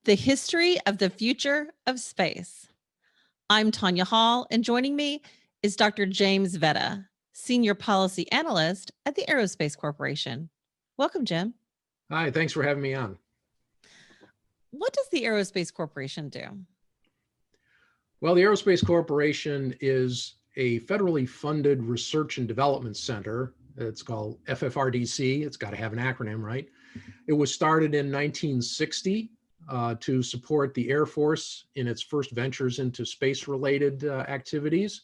The History of the Future of Space. I'm Tanya Hall, and joining me is Dr. James Vetta, Senior Policy Analyst at the Aerospace Corporation. Welcome, Jim. Hi, thanks for having me on. What does the Aerospace Corporation do? Well, the Aerospace Corporation is a federally funded research and development center. It's called FFRDC. It's got to have an acronym, right? It was started in 1960 to support the Air Force in its first ventures into space-related activities.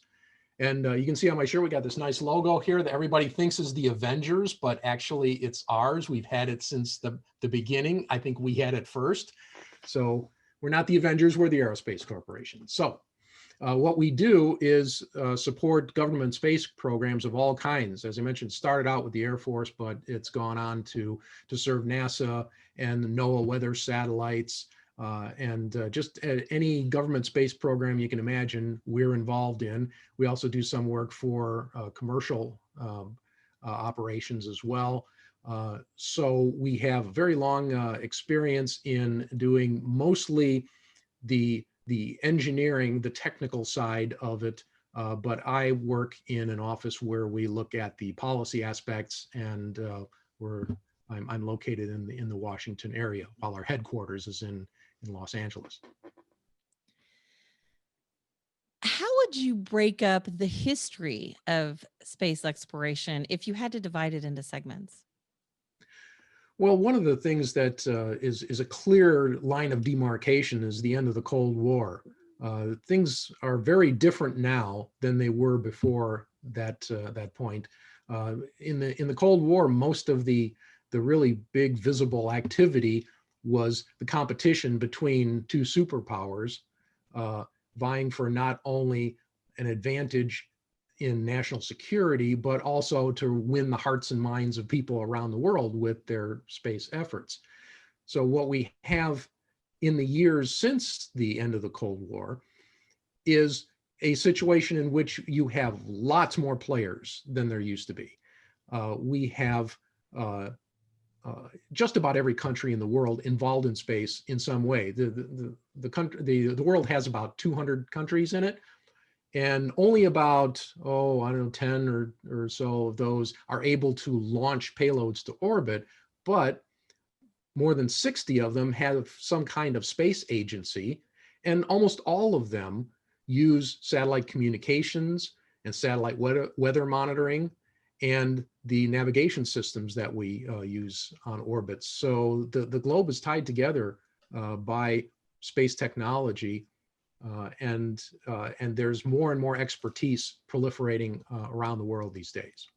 And you can see on my shirt, we got this nice logo here that everybody thinks is the Avengers, but actually it's ours. We've had it since the beginning. I think we had it first. So we're not the Avengers, we're the Aerospace Corporation. So what we do is support government space programs of all kinds. As I mentioned, started out with the Air Force, but it's gone on to serve NASA and the NOAA weather satellites, and just any government space program you can imagine we're involved in. We also do some work for commercial operations as well. So we have very long experience in doing mostly the engineering, the technical side of it, but I work in an office where we look at the policy aspects, and I'm located in the Washington area, while our headquarters is in Los Angeles. How would you break up the history of space exploration if you had to divide it into segments? Well, one of the things that is a clear line of demarcation is the end of the Cold War. Things are very different now than they were before that point. In the Cold War, most of the really big visible activity was the competition between two superpowers, vying for not only an advantage in national security, but also to win the hearts and minds of people around the world with their space efforts. So what we have in the years since the end of the Cold War is a situation in which you have lots more players than there used to be. We have just about every country in the world involved in space in some way. The world has about 200 countries in it, and only about, I don't know, 10 or so of those are able to launch payloads to orbit, but more than 60 of them have some kind of space agency, and almost all of them use satellite communications and satellite weather monitoring and the navigation systems that we use on orbits. So the globe is tied together by space technology, and there's more and more expertise proliferating around the world these days.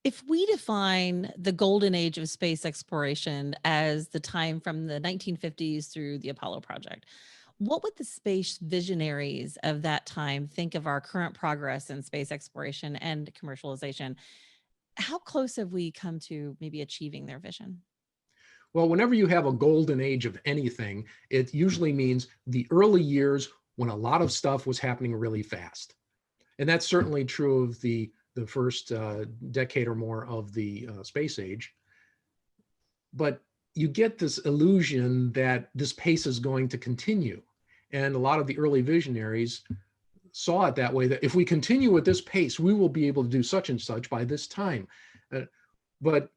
If we define the golden age of space exploration as the time from the 1950s through the Apollo project, what would the space visionaries of that time think of our current progress in space exploration and commercialization? How close have we come to maybe achieving their vision? Well, whenever you have a golden age of anything, it usually means the early years when a lot of stuff was happening really fast. And that's certainly true of the first decade or more of the space age. But you get this illusion that this pace is going to continue. And a lot of the early visionaries saw it that way, that if we continue at this pace, we will be able to do such and such by this time. But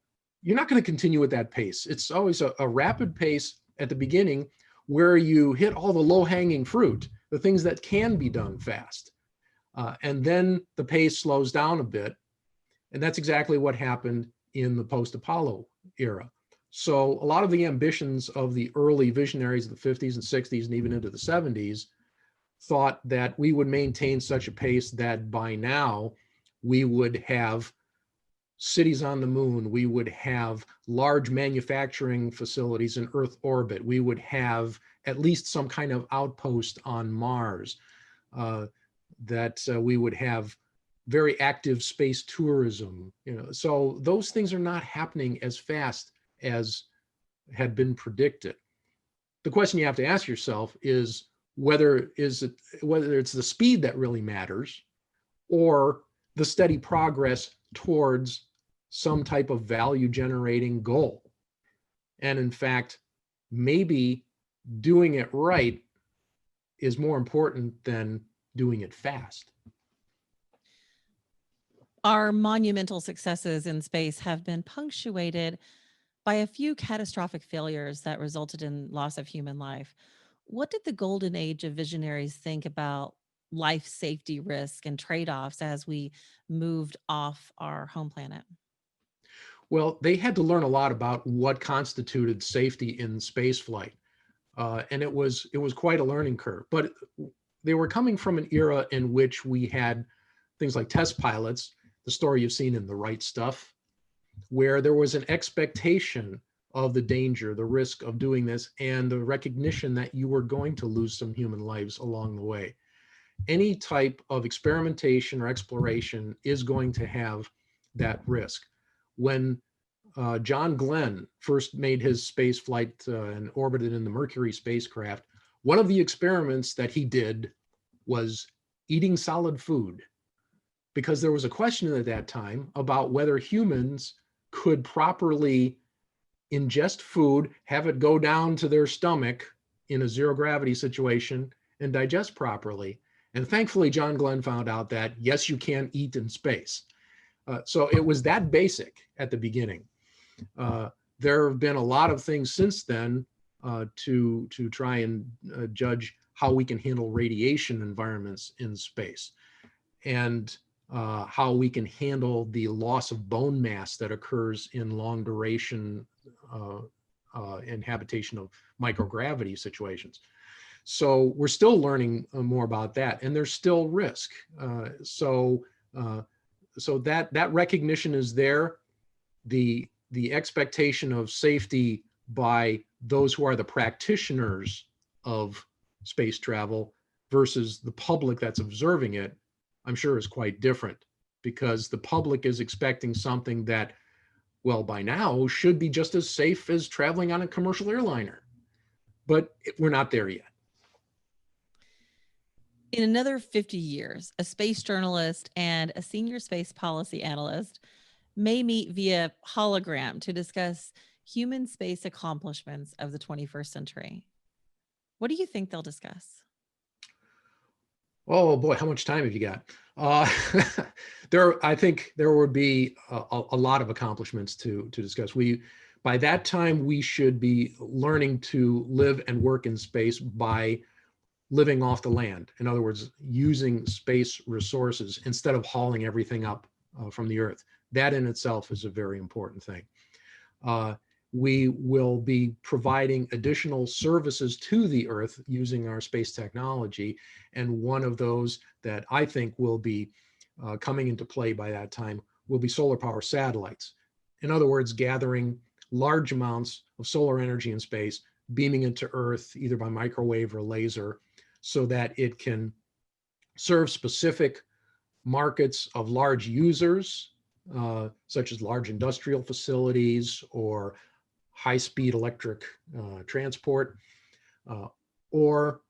you're not going to continue at that pace. It's always a rapid pace at the beginning where you hit all the low-hanging fruit, the things that can be done fast. And then the pace slows down a bit. And that's exactly what happened in the post-Apollo era. So a lot of the ambitions of the early visionaries of the 50s and 60s and even into the 70s thought that we would maintain such a pace that by now we would have cities on the moon, we would have large manufacturing facilities in Earth orbit, we would have at least some kind of outpost on Mars, that we would have very active space tourism. So those things are not happening as fast as had been predicted. The question you have to ask yourself is whether it's the speed that really matters, or the steady progress towards some type of value generating goal. And in fact, maybe doing it right is more important than doing it fast. Our monumental successes in space have been punctuated by a few catastrophic failures that resulted in loss of human life. What did the golden age of visionaries think about life safety risk and trade offs as we moved off our home planet? Well, they had to learn a lot about what constituted safety in space flight. And it was quite a learning curve. But they were coming from an era in which we had things like test pilots, the story you've seen in The Right Stuff, where there was an expectation of the danger, the risk of doing this, and the recognition that you were going to lose some human lives along the way. Any type of experimentation or exploration is going to have that risk. When John Glenn first made his space flight and orbited in the Mercury spacecraft, one of the experiments that he did was eating solid food, because there was a question at that time about whether humans could properly ingest food, have it go down to their stomach in a zero gravity situation, and digest properly. And thankfully, John Glenn found out that yes, you can eat in space. So it was that basic at the beginning. Uh, there have been a lot of things since then to try and judge how we can handle radiation environments in space, and how we can handle the loss of bone mass that occurs in long duration inhabitation of microgravity situations. So we're still learning more about that, and there's still risk. So that recognition is there. The expectation of safety by those who are the practitioners of space travel versus the public that's observing it, I'm sure is quite different, because the public is expecting something that, well, by now should be just as safe as traveling on a commercial airliner. But we're not there yet. In another 50 years, a space journalist and a senior space policy analyst may meet via hologram to discuss human space accomplishments of the 21st century. What do you think they'll discuss? Oh boy, how much time have you got? I think there would be a lot of accomplishments to discuss. By that time, we should be learning to live and work in space by living off the land. In other words, using space resources instead of hauling everything up from the Earth. That in itself is a very important thing. We will be providing additional services to the Earth using our space technology. And one of those that I think will be coming into play by that time will be solar power satellites. In other words, gathering large amounts of solar energy in space, beaming into Earth either by microwave or laser, so that it can serve specific markets of large users, such as large industrial facilities or high-speed electric transport, or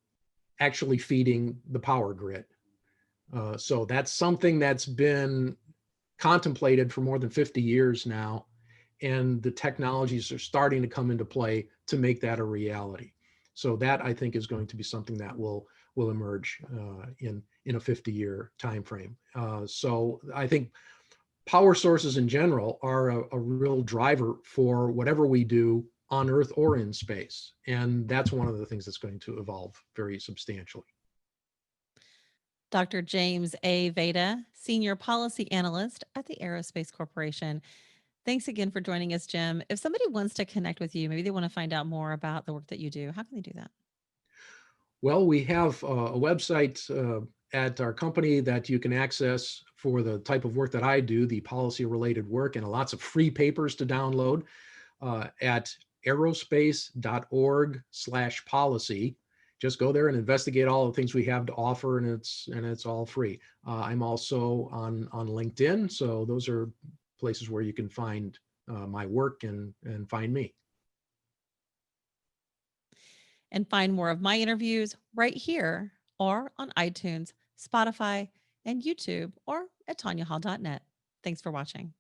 actually feeding the power grid. So that's something that's been contemplated for more than 50 years now, and the technologies are starting to come into play to make that a reality. So that, I think, is going to be something that will emerge in a 50-year time frame. So I think power sources in general are a real driver for whatever we do on Earth or in space. And that's one of the things that's going to evolve very substantially. Dr. James A. Veda, Senior Policy Analyst at the Aerospace Corporation. Thanks again for joining us, Jim. If somebody wants to connect with you, maybe they want to find out more about the work that you do, how can they do that? Well, we have a website at our company that you can access for the type of work that I do, the policy related work, and lots of free papers to download at aerospace.org/policy. Just go there and investigate all the things we have to offer, and it's all free. I'm also on LinkedIn, so those are places where you can find my work and find me. And find more of my interviews right here or on iTunes, Spotify, and YouTube, or at tanyahall.net. Thanks for watching.